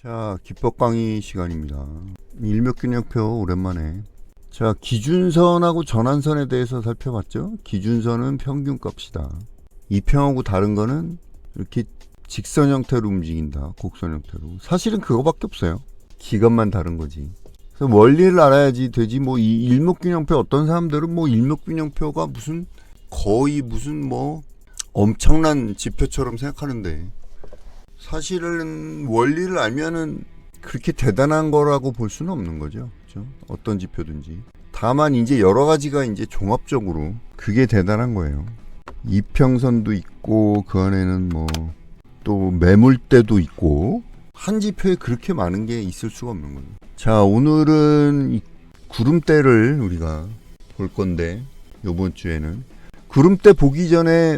자, 기법 강의 시간입니다. 일목균형표 오랜만에. 자, 기준선하고 전환선에 대해서 살펴봤죠. 기준선은 평균값이다. 이평하고 다른 거는 이렇게 직선 형태로 움직인다. 곡선 형태로. 사실은 그거밖에 없어요. 기간만 다른 거지. 그래서 원리를 알아야지 되지. 뭐 이 일목균형표, 어떤 사람들은 뭐 일목균형표가 무슨 거의 무슨 뭐 엄청난 지표처럼 생각하는데, 사실은 원리를 알면은 그렇게 대단한 거라고 볼 수는 없는 거죠. 그렇죠? 어떤 지표든지. 다만 이제 여러 가지가 이제 종합적으로 그게 대단한 거예요. 이평선도 있고 그 안에는 뭐 또 매물대도 있고, 한 지표에 그렇게 많은 게 있을 수가 없는 거예요. 자, 오늘은 이 구름대를 우리가 볼 건데, 요번 주에는 구름대 보기 전에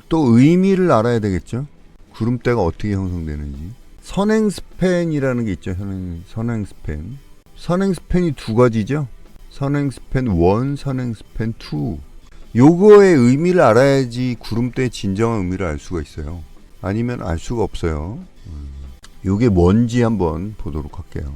또 의미를 알아야 되겠죠. 구름대가 어떻게 형성되는지. 선행스팬이라는 게 있죠. 선행스팬. 선행스팬이 두 가지죠. 선행스팬 1, 선행스팬 2. 요거의 의미를 알아야지 구름대의 진정한 의미를 알 수가 있어요. 아니면 알 수가 없어요. 요게 뭔지 한번 보도록 할게요.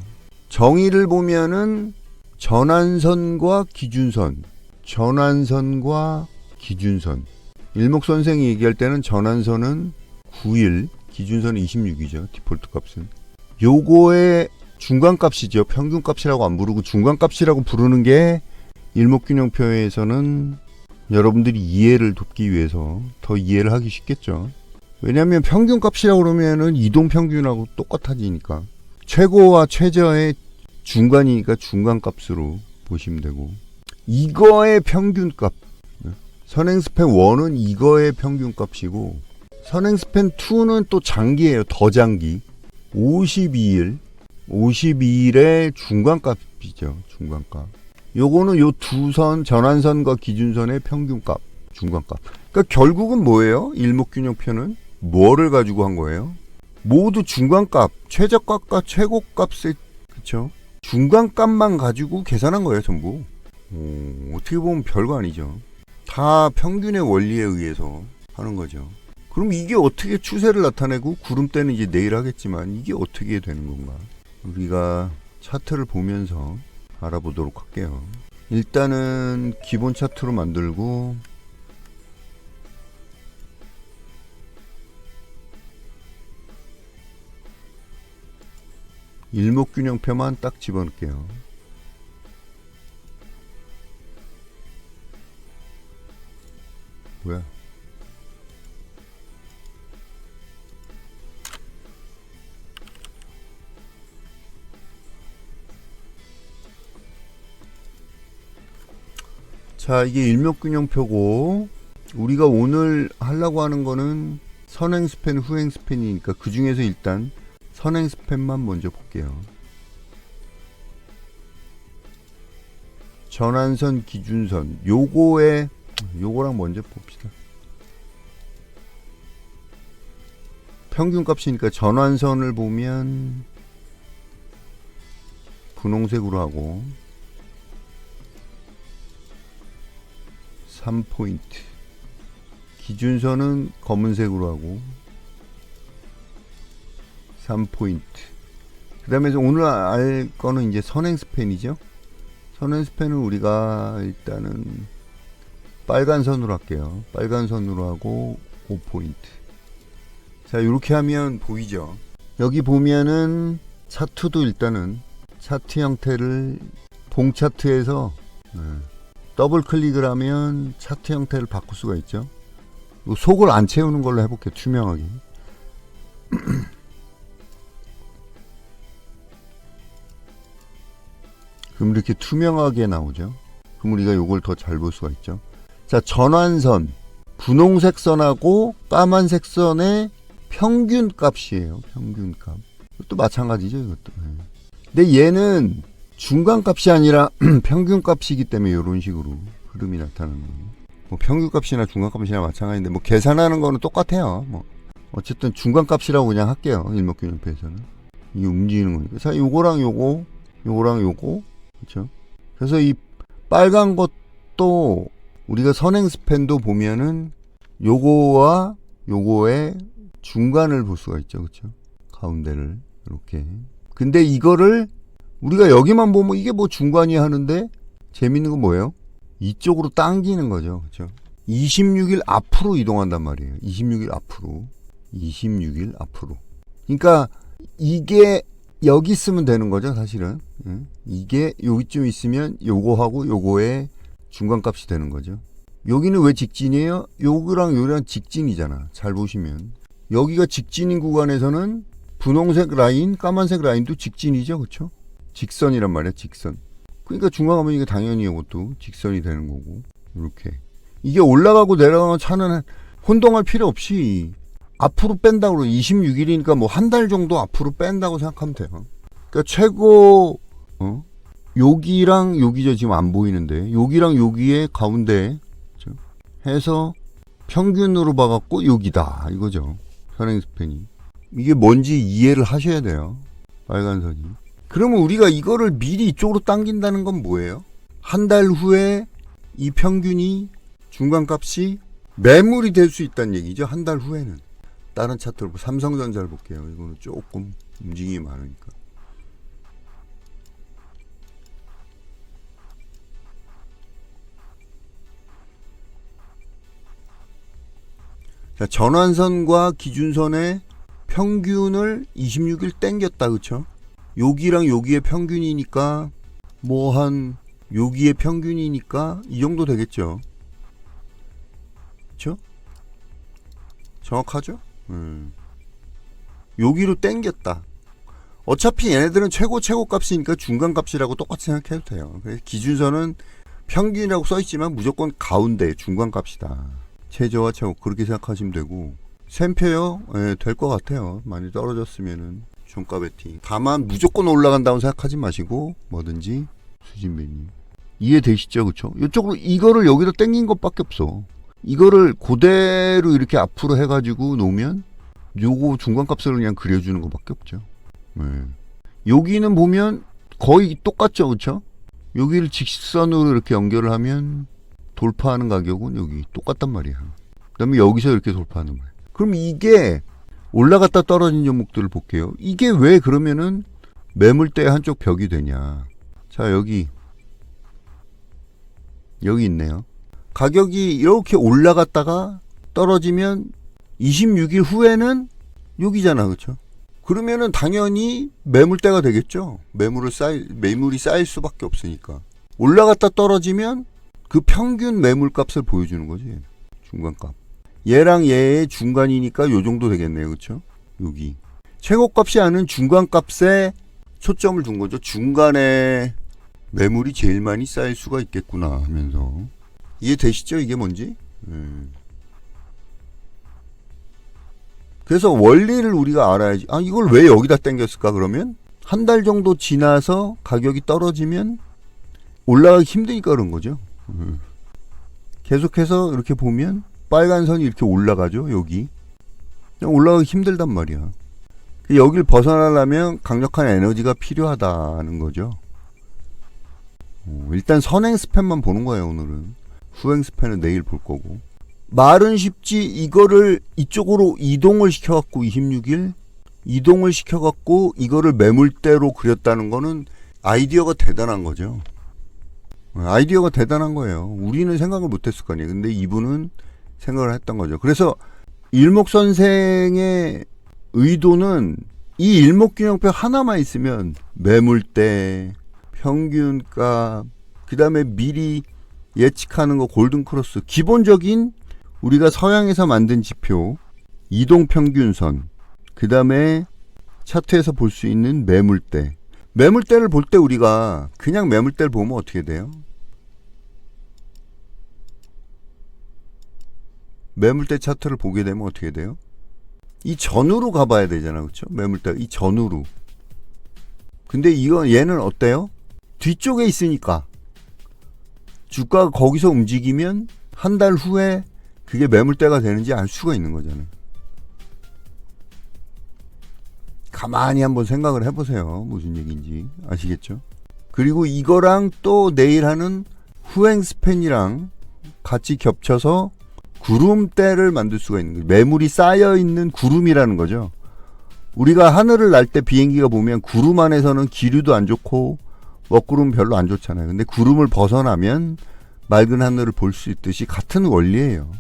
정의를 보면은 전환선과 기준선, 전환선과 기준선. 일목선생이 얘기할 때는 전환선은 9일, 기준선은 26이죠. 디폴트 값은. 요거의 중간값이죠. 평균값이라고 안 부르고 중간값이라고 부르는 게 일목균형표에서는 여러분들이 이해를 돕기 위해서 더 이해를 하기 쉽겠죠. 왜냐하면 평균값이라고 그러면은 이동평균하고 똑같아지니까. 최고와 최저의 중간이니까 중간값으로 보시면 되고, 이거의 평균값, 선행스팬 1은 이거의 평균값이고, 선행스팬 2는 또 장기예요. 더 장기. 52일의 중간값이죠. 중간값. 요거는 요 두 선, 전환선과 기준선의 평균값, 중간값. 그러니까 결국은 뭐예요? 일목균형표는 뭐를 가지고 한 거예요? 모두 중간값, 최저값과 최고값의, 그쵸? 중간값만 가지고 계산한 거예요, 전부. 어떻게 보면 별거 아니죠. 다 평균의 원리에 의해서 하는 거죠. 그럼 이게 어떻게 추세를 나타내고, 구름대는 이제 내일 하겠지만 이게 어떻게 되는 건가? 우리가 차트를 보면서 알아보도록 할게요. 일단은 기본 차트로 만들고, 일목균형표만 딱 집어넣을게요. 뭐야? 자, 이게 일목균형표고, 우리가 오늘 하려고 하는 거는 선행스팬, 후행스팬이니까 그 중에서 일단 선행스팬만 먼저 볼게요. 전환선, 기준선, 요거랑 먼저 봅시다. 평균값이니까 전환선을 보면 분홍색으로 하고 3포인트, 기준선은 검은색으로 하고 3포인트. 그 다음에 오늘 알 거는 이제 선행스팬이죠. 선행스팬은 우리가 일단은 빨간 선으로 할게요. 빨간 선으로 하고 5포인트. 자, 이렇게 하면 보이죠. 여기 보면은 차트도 일단은 차트 형태를 봉 차트에서 더블 클릭을 하면 차트 형태를 바꿀 수가 있죠. 속을 안 채우는 걸로 해볼게요. 투명하게. 그럼 이렇게 투명하게 나오죠. 그럼 우리가 이걸 더 잘 볼 수가 있죠. 자, 전환선, 분홍색 선하고 까만색 선의 평균값이에요. 평균값. 이것도 마찬가지죠. 이것도. 근데 얘는 중간값이 아니라 평균값이기 때문에 이런 식으로 흐름이 나타나는 거예요. 뭐 평균값이나 중간값이나 마찬가지인데 뭐 계산하는 거는 똑같아요. 뭐 어쨌든 중간값이라고 그냥 할게요. 일목균형표에서는 이게 움직이는 거니까. 자, 요거랑 요거, 요거랑 요거, 그렇죠? 그래서 이 빨간 것도 우리가 선행스팬도 보면은 요거와 요거의 중간을 볼 수가 있죠, 그렇죠? 가운데를 이렇게 근데 이거를 우리가 여기만 보면 이게 뭐 중간이 하는데 재밌는 건 뭐예요? 이쪽으로 당기는 거죠. 그렇죠? 26일 앞으로 이동한단 말이에요. 26일 앞으로. 26일 앞으로. 그러니까 이게 여기 있으면 되는 거죠, 사실은. 이게 여기쯤 있으면 요거하고 요거의 중간값이 되는 거죠. 여기는 왜 직진이에요? 요거랑 요거랑 직진이잖아. 잘 보시면. 여기가 직진인 구간에서는 분홍색 라인, 까만색 라인도 직진이죠. 그렇죠? 직선이란 말이야, 직선. 그러니까 중간 가면 이게 당연히 이것도 직선이 되는 거고. 이렇게. 이게 올라가고 내려가는 차는 혼동할 필요 없이 앞으로 뺀다고 26일이니까 뭐 한 달 정도 앞으로 뺀다고 생각하면 돼요. 그러니까 최고 여기랑 여기죠. 지금 안 보이는데 여기랑 여기에 가운데 해서 평균으로 봐갖고 여기다 이거죠. 선행스팬이. 이게 뭔지 이해를 하셔야 돼요. 빨간 선이. 그러면 우리가 이거를 미리 이쪽으로 당긴다는 건 뭐예요? 한 달 후에 이 평균이 중간값이 매물이 될 수 있다는 얘기죠. 한 달 후에는. 다른 차트로 삼성전자를 볼게요. 이거는 조금 움직임이 많으니까. 자, 전환선과 기준선의 평균을 26일 땡겼다. 그쵸? 여기랑 여기의 평균이니까 뭐 한 여기의 평균이니까 이 정도 되겠죠. 그쵸? 정확하죠? 여기로 땡겼다. 어차피 얘네들은 최고 값이니까 중간값이라고 똑같이 생각해도 돼요. 그래서 기준선은 평균이라고 써있지만 무조건 가운데 중간값이다. 최저와 최고 그렇게 생각하시면 되고 샘표요? 예, 될 것 같아요. 많이 떨어졌으면은 종가 베팅. 다만 무조건 올라간다고 생각하지 마시고 뭐든지 수진배님 이해되시죠? 그쵸? 이쪽으로 이거를 여기다 땡긴 것밖에 없어. 이거를 그대로 이렇게 앞으로 해가지고 놓으면 요거 중간값을 그냥 그려주는 것밖에 없죠. 네. 여기는 보면 거의 똑같죠. 그쵸? 여기를 직선으로 이렇게 연결을 하면 돌파하는 가격은 여기 똑같단 말이야. 그 다음에 여기서 이렇게 돌파하는 거야. 그럼 이게 올라갔다 떨어진 종목들을 볼게요. 이게 왜 그러면은 매물대 한쪽 벽이 되냐. 자, 여기 있네요. 가격이 이렇게 올라갔다가 떨어지면 26일 후에는 여기잖아. 그렇죠? 그러면은 당연히 매물대가 되겠죠. 매물이 쌓일 수밖에 없으니까. 올라갔다 떨어지면 그 평균 매물값을 보여주는 거지. 중간값. 얘랑 얘의 중간이니까 요 정도 되겠네요. 그렇죠? 여기. 최고값이 아닌 중간값에 초점을 둔 거죠. 중간에 매물이 제일 많이 쌓일 수가 있겠구나 하면서. 이해되시죠? 이게 뭔지? 그래서 원리를 우리가 알아야지. 아, 이걸 왜 여기다 당겼을까 그러면? 한 달 정도 지나서 가격이 떨어지면 올라가기 힘드니까 그런 거죠. 계속해서 이렇게 보면 빨간 선이 이렇게 올라가죠. 여기. 그냥 올라가기 힘들단 말이야. 여길 벗어나려면 강력한 에너지가 필요하다는 거죠. 일단 선행 스팬만 보는 거예요. 오늘은. 후행 스팬은 내일 볼 거고. 말은 쉽지 이거를 이쪽으로 이동을 시켜갖고 26일 이동을 시켜갖고 이거를 매물대로 그렸다는 거는 아이디어가 대단한 거죠. 아이디어가 대단한 거예요. 우리는 생각을 못했을 거 아니에요. 근데 이분은 생각을 했던 거죠. 그래서 일목선생의 의도는 이 일목균형표 하나만 있으면 매물대, 평균값, 그 다음에 미리 예측하는 거 골든크로스, 기본적인 우리가 서양에서 만든 지표, 이동평균선, 그 다음에 차트에서 볼 수 있는 매물대. 매물대를 볼 때 우리가 그냥 매물대를 보면 어떻게 돼요? 매물대 차트를 보게 되면 어떻게 돼요? 이 전후로 가봐야 되잖아. 그렇죠? 매물대 이 전후로. 근데 얘는 어때요? 뒤쪽에 있으니까 주가가 거기서 움직이면 한 달 후에 그게 매물대가 되는지 알 수가 있는 거잖아요. 가만히 한번 생각을 해보세요. 무슨 얘기인지 아시겠죠? 그리고 이거랑 또 내일 하는 후행 스팬이랑 같이 겹쳐서 구름대를 만들 수가 있는 거예요. 매물이 쌓여있는 구름이라는 거죠. 우리가 하늘을 날 때 비행기가 보면 구름 안에서는 기류도 안 좋고 먹구름 별로 안 좋잖아요. 근데 구름을 벗어나면 맑은 하늘을 볼 수 있듯이 같은 원리예요.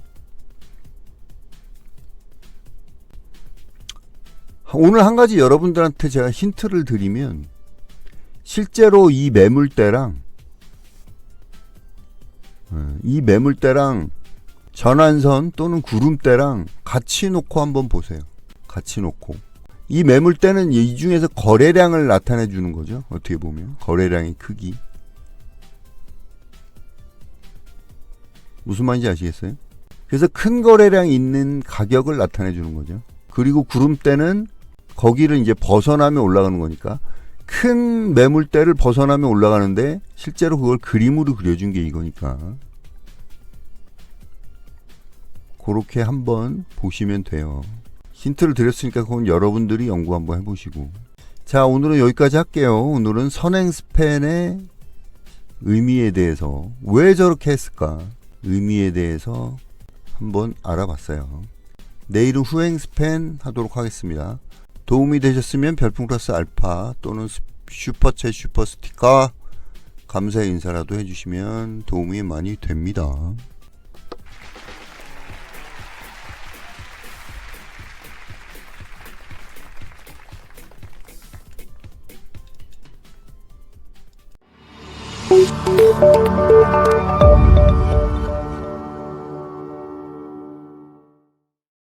오늘 한 가지 여러분들한테 제가 힌트를 드리면, 실제로 이 매물대랑 전환선 또는 구름대랑 같이 놓고 한번 보세요. 같이 놓고. 이 매물대는 이 중에서 거래량을 나타내 주는 거죠. 어떻게 보면 거래량의 크기. 무슨 말인지 아시겠어요? 그래서 큰 거래량이 있는 가격을 나타내 주는 거죠. 그리고 구름대는 거기를 이제 벗어나면 올라가는 거니까, 큰 매물대를 벗어나면 올라가는데 실제로 그걸 그림으로 그려준 게 이거니까, 그렇게 한번 보시면 돼요. 힌트를 드렸으니까 그건 여러분들이 연구 한번 해보시고. 자, 오늘은 여기까지 할게요. 오늘은 선행 스팬의 의미에 대해서, 왜 저렇게 했을까, 의미에 대해서 한번 알아봤어요. 내일은 후행 스팬 하도록 하겠습니다. 도움이 되셨으면 별풍 플러스 알파 또는 슈퍼챗 슈퍼스티커 감사의 인사라도 해주시면 도움이 많이 됩니다.